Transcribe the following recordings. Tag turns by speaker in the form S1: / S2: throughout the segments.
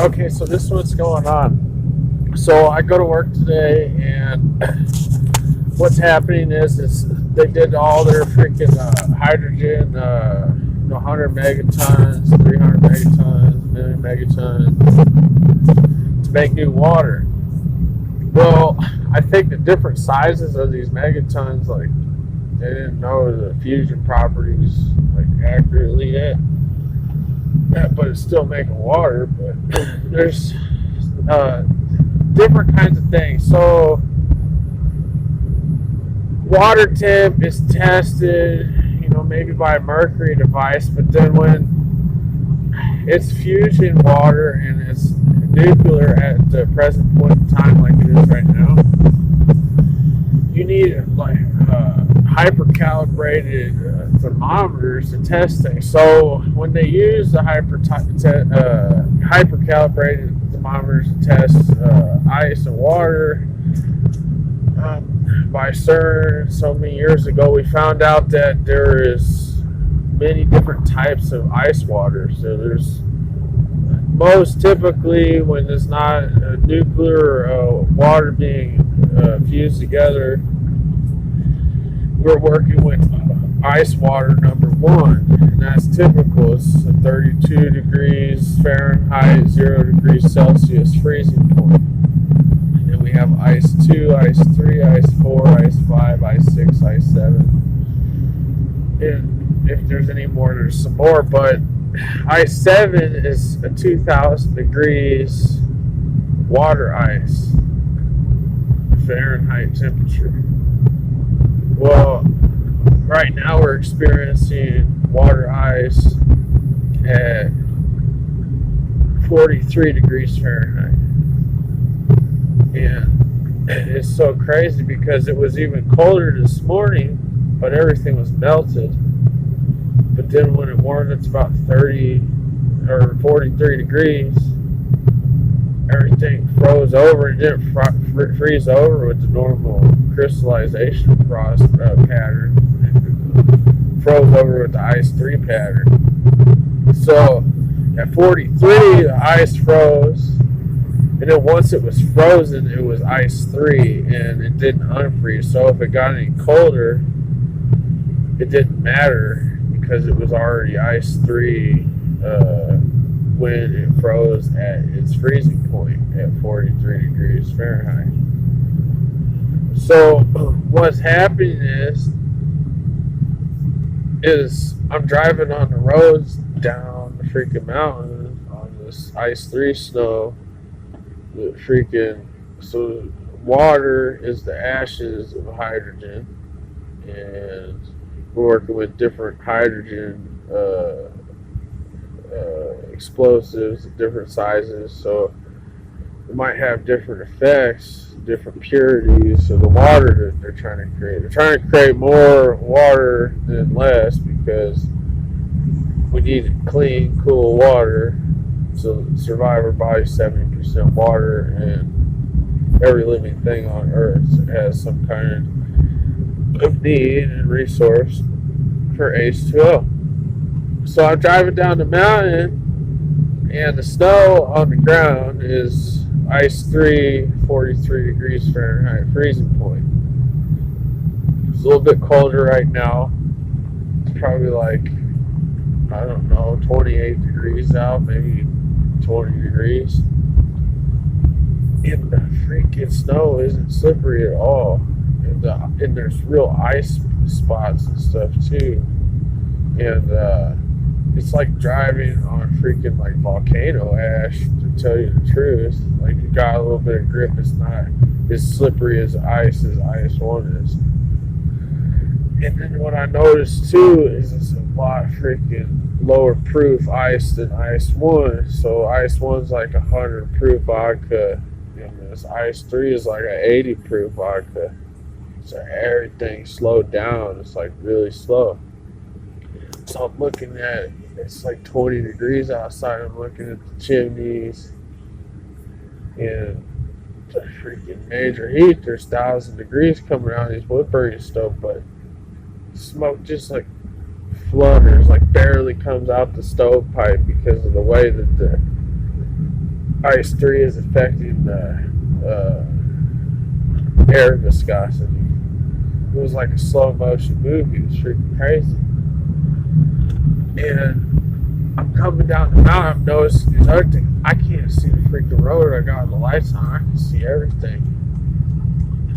S1: Okay, so this is what's going on. So I go to work today, and what's happening is they did all their freaking hydrogen, 100 megatons, 300 megatons, million megatons to make new water. Well, I think the different sizes of these megatons, like they didn't know the fusion properties like accurately yet. Yeah, but it's still making water. But there's different kinds of things. So water temp is tested, maybe by a mercury device, but then when it's fusion water and it's nuclear at the present point in time, like it is right now, you need like hyper-calibrated thermometers to test things. So when they use the hyper-calibrated thermometers to test ice and water, by CERN so many years ago, we found out that there is many different types of ice water. So there's most typically, when there's not nuclear water being fused together, we're working with ice water number 1, and that's typical. It's 32 degrees Fahrenheit, 0 degrees Celsius freezing point. And then we have ice 2, ice 3, ice 4, ice 5, ice 6, ice 7. And if there's any more, there's some more, but ice 7 is a 2,000 degrees water ice Fahrenheit temperature. Well, right now we're experiencing water ice at 43 degrees Fahrenheit. And it's so crazy because it was even colder this morning, but everything was melted. But then when it warmed up to about 30 or 43 degrees, everything froze over. It didn't freeze over with the normal crystallization process pattern. It froze over with the ice 3 pattern. So at 43, the ice froze, and then once it was frozen, it was ice 3, and it didn't unfreeze. So if it got any colder, it didn't matter because it was already ice 3 when it froze at its freezing point at 43 degrees Fahrenheit. So what's happening is I'm driving on the roads down the freaking mountain on this ice 3 snow. So water is the ashes of hydrogen, and we're working with different hydrogen explosives of different sizes, so it might have different effects, different purities of the water that they're trying to create. They're trying to create more water than less because we need clean, cool water to survive. Our body's 70% water, and every living thing on Earth has some kind of need and resource for H2O. So I'm driving down the mountain, and the snow on the ground is ice 3, 43 degrees Fahrenheit freezing point. It's a little bit colder right now. It's probably like, 28 degrees out, maybe 20 degrees. And the freaking snow isn't slippery at all. And there's real ice spots and stuff too. And it's like driving on freaking like volcano ash, to tell you the truth. Like, you got a little bit of grip. It's not as slippery as ice 1 is. And then what I noticed too is it's a lot freaking lower proof ice than ice 1. So ice 1's like 100 proof vodka, and this ice 3 is like an 80 proof vodka. So everything slowed down. It's like really slow. So I'm looking at it. It's like 20 degrees outside. I'm looking at the chimneys and the freaking major heat. There's 1,000 degrees coming out of these wood burning stoves, but smoke just like flutters, like barely comes out the stovepipe because of the way that ice 3 is affecting the air viscosity. It was like a slow motion movie. It was freaking crazy. And I'm coming down the mountain. I'm noticing these other things. I can't see the freaking road. I got the lights on. I can see everything.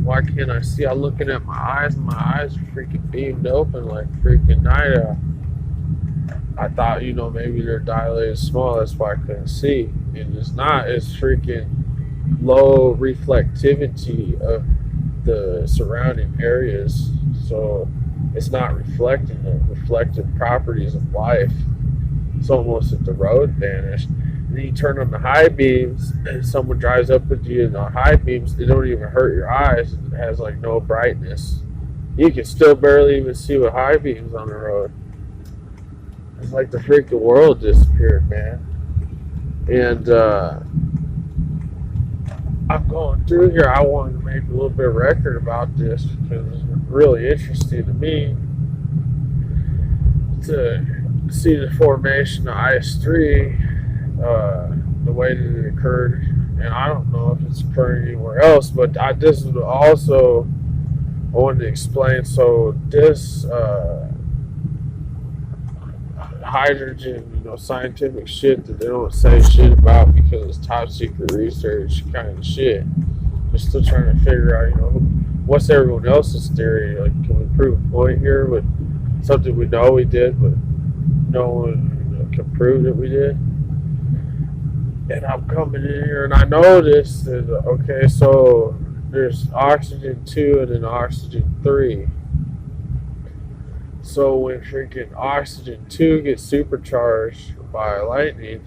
S1: Why can't I see? I'm looking at my eyes, and my eyes are freaking beamed open like freaking night owl. I thought, maybe they're dilated small. That's why I couldn't see. And it's not. It's freaking low reflectivity of the surrounding areas, so it's not reflecting the reflective properties of life. It's almost like the road vanished. And then you turn on the high beams, and someone drives up with you, and the high beams, they don't even hurt your eyes. It has like no brightness. You can still barely even see with high beams on the road. It's like the freaking world disappeared, man. And I'm going through here. I wanted to make a little bit of record about this because it's really interesting to me to see the formation of Ice 3, the way that it occurred. And I don't know if it's occurring anywhere else, but this is also, I wanted to explain. So this hydrogen, scientific shit that they don't say shit about because it's top secret research kind of shit. They're still trying to figure out, what's everyone else's theory? Like, can we prove a point here with something we know we did, but no one can prove that we did? And I'm coming in here and I noticed that, okay, so there's oxygen 2 and then oxygen 3. So when freaking oxygen 2 gets supercharged by lightning,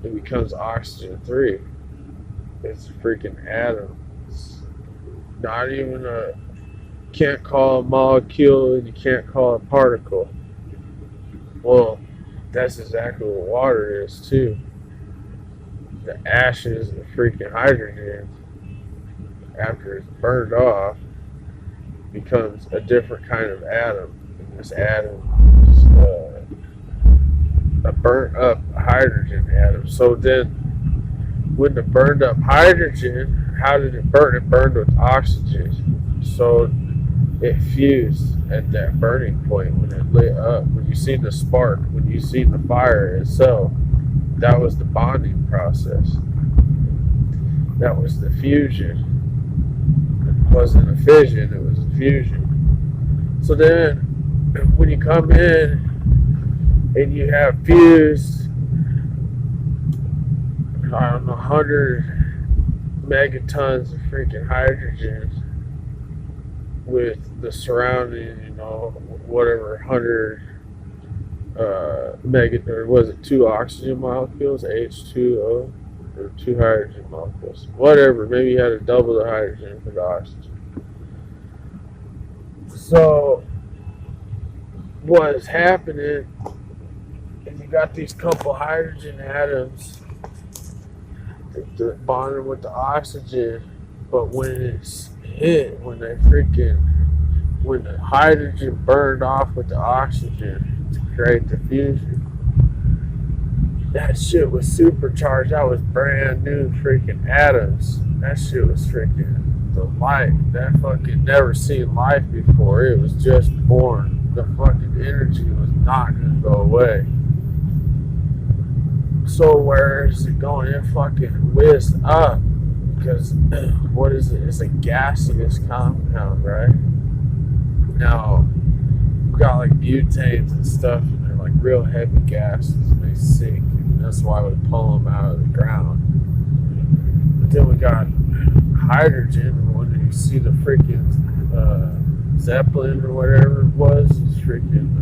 S1: it becomes oxygen 3. It's a freaking atom. It's not even can't call a molecule and you can't call it a particle. Well, that's exactly what water is too. The ashes of freaking hydrogen, after it's burned off, becomes a different kind of atom. And this atom is a burnt up hydrogen atom. So then when the burned up hydrogen, how did it burn? It burned with oxygen. So it fused at that burning point when it lit up. When you see the spark, when you see the fire itself, that was the bonding process. That was the fusion. It wasn't a fission, it was a fusion. So then when you come in and you have fused, I don't know, 100 megatons of freaking hydrogen with the surrounding, whatever, 100 or was it 2 oxygen molecules, H2O, or 2 hydrogen molecules, whatever. Maybe you had to double the hydrogen for the oxygen. So what is happening is you got these couple hydrogen atoms that bonded with the oxygen, but when it's hit, when the hydrogen burned off with the oxygen to create the fusion, that shit was supercharged. That was brand new freaking atoms. That shit was freaking the life. That fucking never seen life before. It was just born. The fucking energy was not gonna go away. So where is it going? It fucking whizzed up. Because what is it? It's a gaseous compound, right? Now, we've got like butanes and stuff, and they're like real heavy gases, and they sink. And that's why we pull them out of the ground. But then we got hydrogen, and when you see the freaking Zeppelin or whatever it was, it's freaking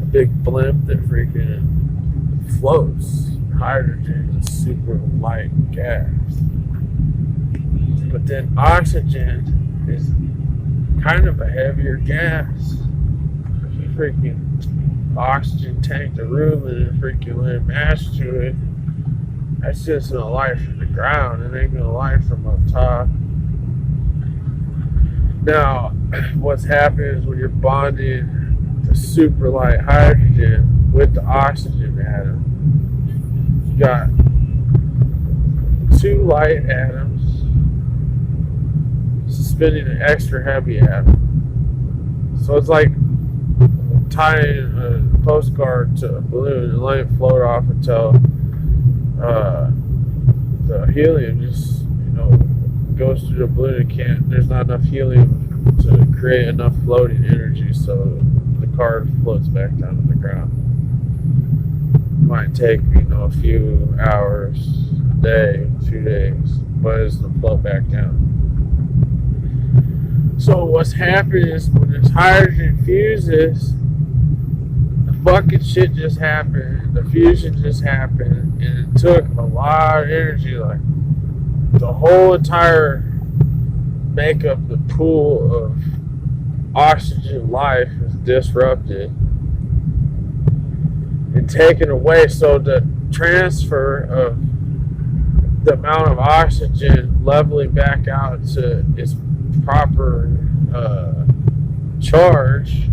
S1: a big blimp that freaking floats. Hydrogen is super light gas. But then oxygen is kind of a heavier gas. If you freaking oxygen tank the room and then freaking let mass to it, that's just gonna light from the ground. It ain't gonna light from up top. Now, what's happening is when you're bonding the super light hydrogen with the oxygen atom, you got two light atoms suspending an extra heavy atom. So it's like tying a postcard to a balloon and letting it float off until the helium just, goes through the balloon. There's not enough helium to create enough floating energy, so the card floats back down to the ground. It might take, a few hours, a day, 2 days, but it's going to float back down. So what's happening is when this hydrogen fuses, the fucking shit just happened, the fusion just happened, and it took a lot of energy, like the whole entire makeup, the pool of oxygen life is disrupted and taken away. So the transfer of the amount of oxygen leveling back out to its proper charge,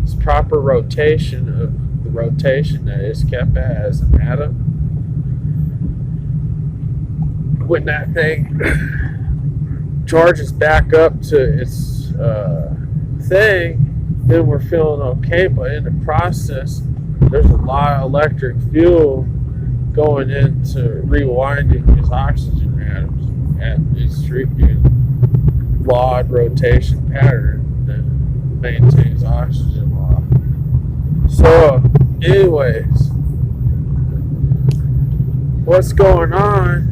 S1: its proper rotation of the rotation that is kept as an atom. When that thing charges back up to its thing, then we're feeling okay. But in the process, there's a lot of electric fuel going into rewinding these oxygen atoms at its freaking lawed rotation pattern that maintains oxygen law. So, anyways, what's going on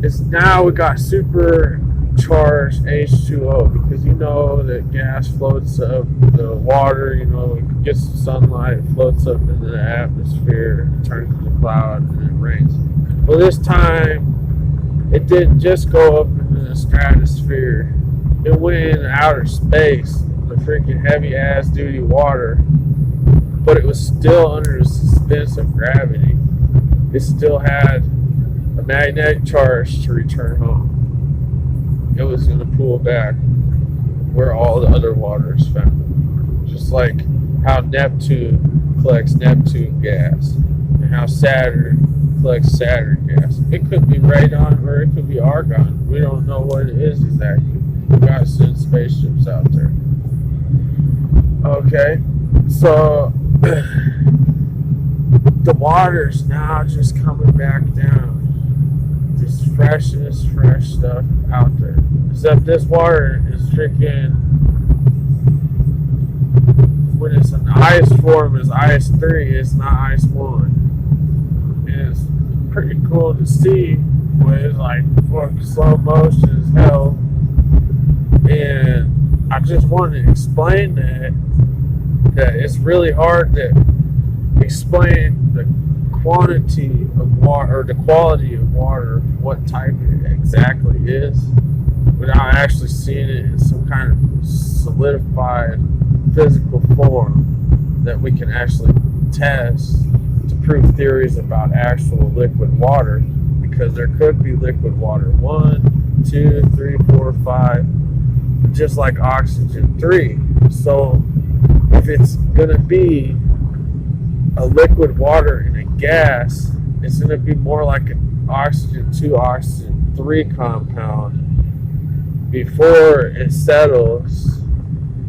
S1: is now we got supercharged H2O, because that gas floats up the water, it gets the sunlight, floats up into the atmosphere, it turns into a cloud, and it rains. Well, this time it didn't just go up into the stratosphere, it went into outer space, the freaking heavy ass duty water, but it was still under the suspense of gravity. It still had a magnetic charge to return home. It was going to pull back where all the other water is found. Just like how Neptune collects Neptune gas and how Saturn collects Saturn gas. It could be radon or it could be argon. We don't know what it is exactly. We got to send spaceships out there. Okay, so the water's now just coming back down. This fresh stuff out there. Except this water is freaking, when it's in the ice form, it's ice 3, it's not ice 1. And it's pretty cool to see, but it's like fucking slow motion as hell. And I just wanted to explain that it's really hard to explain the quantity of water, or the quality of water, what type it exactly is, without actually seeing it in some kind of solidified physical form that we can actually test to prove theories about actual liquid water, because there could be liquid water 1, 2, 3, 4, 5, just like oxygen 3. So if it's going to be a liquid water in a gas, it's going to be more like an oxygen 2, oxygen 3 compound before it settles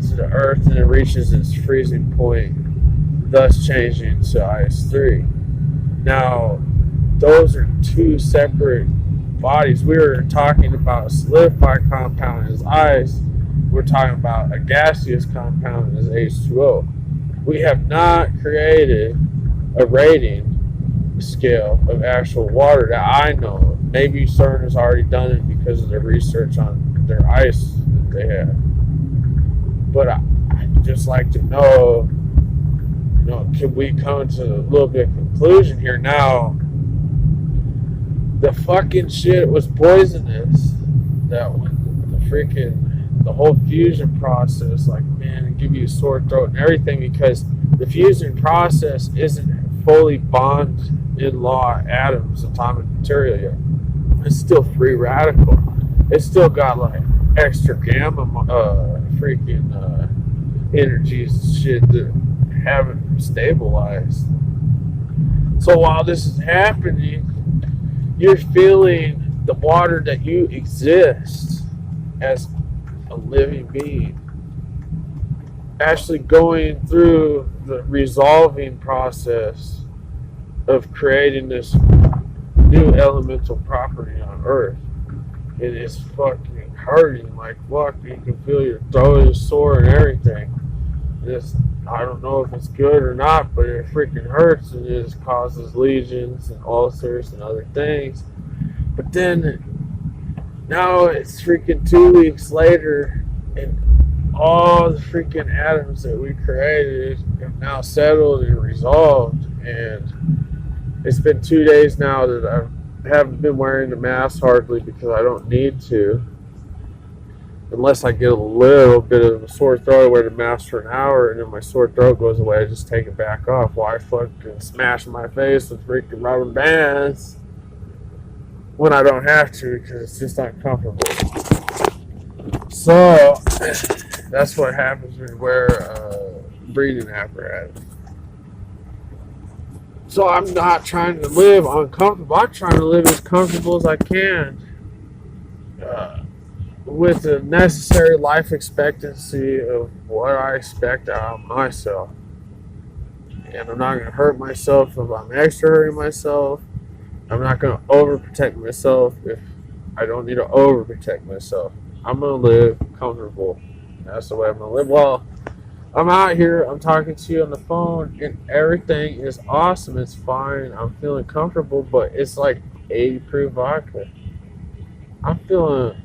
S1: to the earth and it reaches its freezing point, thus changing to ice 3. Now, those are two separate bodies. We were talking about a solidified compound as ice. We're talking about a gaseous compound as H2O. We have not created a rating scale of actual water that I know of. Maybe CERN has already done it because of their research on their ice that they have. But I'd just like to know, can we come to a little bit of conclusion here now? The fucking shit was poisonous. That the whole fusion process, like, man, it give you a sore throat and everything, because the fusion process isn't fully bond in law atoms, atomic material yet. It's still free radical. It's still got like extra gamma energies and shit that haven't stabilized. So while this is happening, you're feeling the water that you exist as a living being, actually going through the resolving process of creating this new elemental property on Earth. It is fucking hurting like fuck. You can feel your throat is sore and everything. This, I don't know if it's good or not, but it freaking hurts, and it just causes lesions and ulcers and other things. But then now it's freaking 2 weeks later, and all the freaking atoms that we created have now settled and resolved. And it's been 2 days now that I haven't been wearing the mask hardly, because I don't need to. Unless I get a little bit of a sore throat, I wear the mask for an hour, and then my sore throat goes away. I just take it back off. While I fucking smash my face with freaking rubber bands when I don't have to, because it's just uncomfortable. So that's what happens when you wear a breathing apparatus. So I'm not trying to live uncomfortable. I'm trying to live as comfortable as I can, with the necessary life expectancy of what I expect out of myself. And I'm not going to hurt myself if I'm extra hurting myself. I'm not going to overprotect myself if I don't need to overprotect myself. I'm going to live comfortable. That's the way I'm going to live. Well, I'm out here, I'm talking to you on the phone, and everything is awesome. It's fine. I'm feeling comfortable, but it's like 80 proof vodka. I'm feeling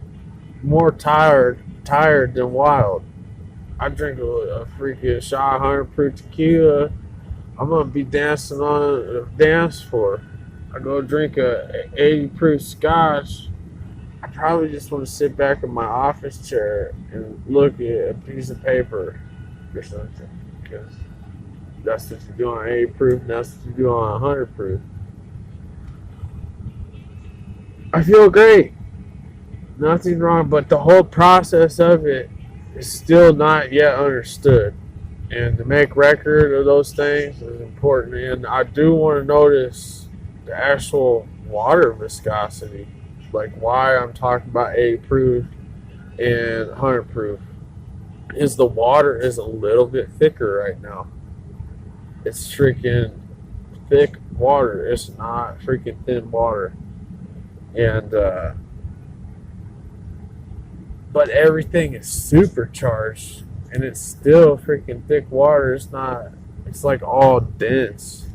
S1: more tired than wild. I drink a freaking shot of 100 proof tequila. I'm gonna be dancing on a dance floor. I go drink a 80 proof scotch. I probably just want to sit back in my office chair and look at a piece of paper or something, because that's what you do on 80 proof, and that's what you do on 100 proof. I feel great. Nothing wrong, but the whole process of it is still not yet understood. And to make record of those things is important. And I do want to notice the actual water viscosity, like why I'm talking about 80 proof and 100 proof, is the water is a little bit thicker right now. It's freaking thick water. It's not freaking thin water. And but everything is supercharged, and it's still freaking thick water. It's not, it's like all dense.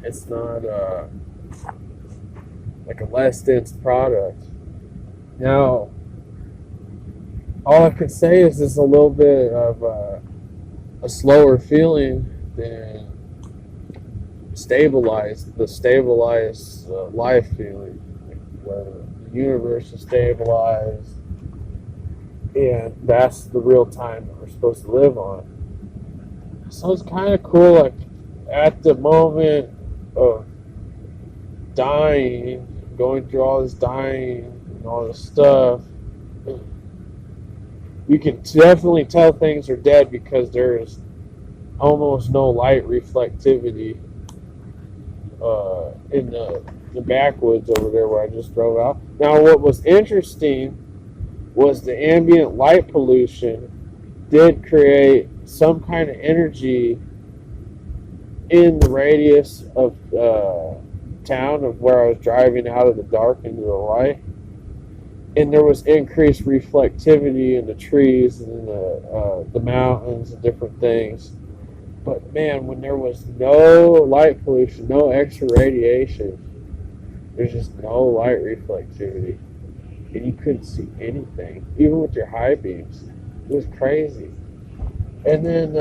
S1: It's not like a less dense product. Now, all I can say is it's a little bit of a slower feeling than the stabilized life feeling, where the universe is stabilized. And that's the real time that we're supposed to live on. So it's kind of cool, like at the moment of dying, going through all this dying and all this stuff, you can definitely tell things are dead, because there is almost no light reflectivity in the backwoods over there where I just drove out. Now, what was interesting was the ambient light pollution did create some kind of energy in the radius of town of where I was driving out of the dark into the light. And there was increased reflectivity in the trees and in the mountains and different things. But man, when there was no light pollution, no extra radiation, there's just no light reflectivity. And you couldn't see anything, even with your high beams. It was crazy. And then,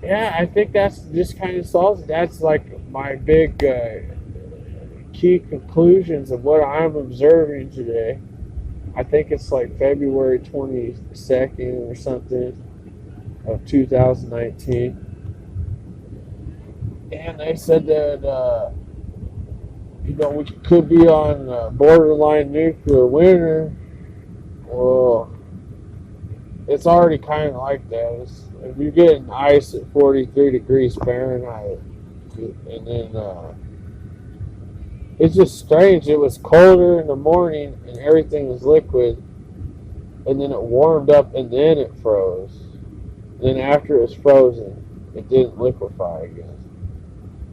S1: yeah, I think that's just kind of solves it. That's like my big key conclusions of what I'm observing today. I think it's like February 22nd or something of 2019. And they said that, we could be on borderline nuclear winter. Well, it's already kind of like that. If you're getting ice at 43 degrees Fahrenheit, and then it's just strange. It was colder in the morning and everything was liquid, and then it warmed up and then it froze. And then after it was frozen, it didn't liquefy again.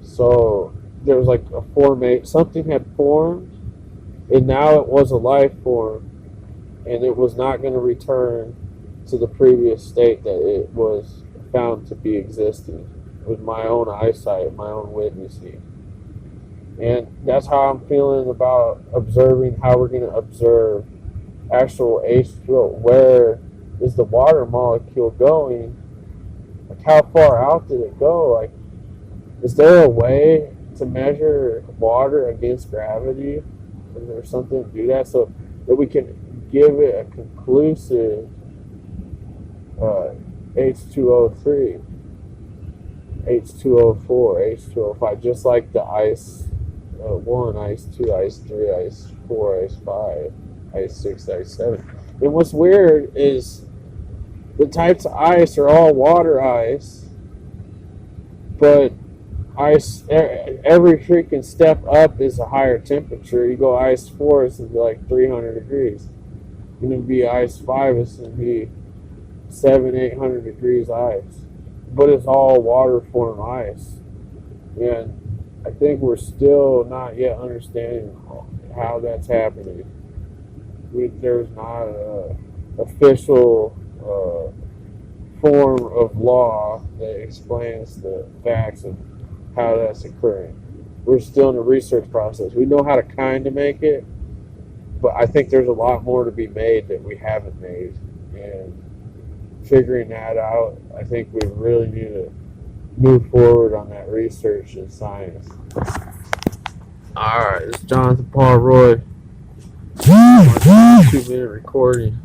S1: So there was like a formation. Something had formed, and now it was a life form, and it was not going to return to the previous state that it was found to be existing with my own eyesight, my own witnessing. And that's how I'm feeling about observing how we're going to observe actual H2O. Where is the water molecule going? Like, how far out did it go? Like, is there a way to measure water against gravity? Is there something to do that so that we can give it a conclusive H2O3, H2O4, H2O5, just like the ice 1, ice 2, ice 3, ice 4, ice 5, ice 6, ice 7. And what's weird is the types of ice are all water ice, but ice, every freaking step up is a higher temperature. You go ice 4, it's going to be like 300 degrees. And then be ice 5, it's going to be 700-800 degrees ice. But it's all water form ice. And I think we're still not yet understanding how that's happening. There's not an official form of law that explains the facts of how that's occurring. We're still in the research process. We know how to kind of make it, but I think there's a lot more to be made that we haven't made. And figuring that out, I think we really need to move forward on that research and science. Alright, it's Jonathan Paul Roy. 2-minute recording.